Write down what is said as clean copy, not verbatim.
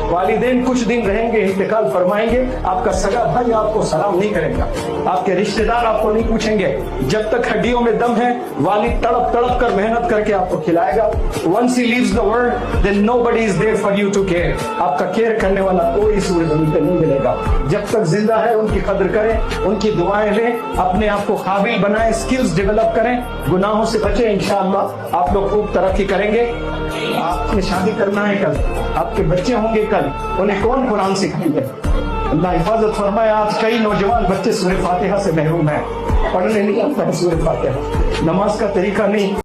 वालिदैन कुछ दिन रहेंगे, इंतकाल फरमाएंगे, आपका सगा भाई आपको सलाम नहीं करेगा, आपके रिश्तेदार आपको नहीं पूछेंगे। जब तक हड्डियों में दम है, वालिद तड़प तड़प कर मेहनत करके आपको खिलाएगा। Once he leaves the world then nobody is there for you to care. आपका केयर करने वाला कोई सूरज जमीन पे नहीं मिलेगा। जब तक जिंदा है उनकी कदर करें, उनकी दुआएं लें, अपने आप को काबिल बनाएं, स्किल्स डेवलप करें, गुनाहों से बचें। इंशाअल्लाह आप लोग खूब तरक्की करेंगे। आपने शादी करना है कल, आपके बच्चे होंगे कल, उन्हें कौन कुरान सिखाएंगे? अल्लाह हिफाजत फरमाए। आज कई नौजवान बच्चे सूरह फातिहा से महरूम हैं, पढ़ने नहीं आता है सूरह फातिहा, नमाज का तरीका नहीं।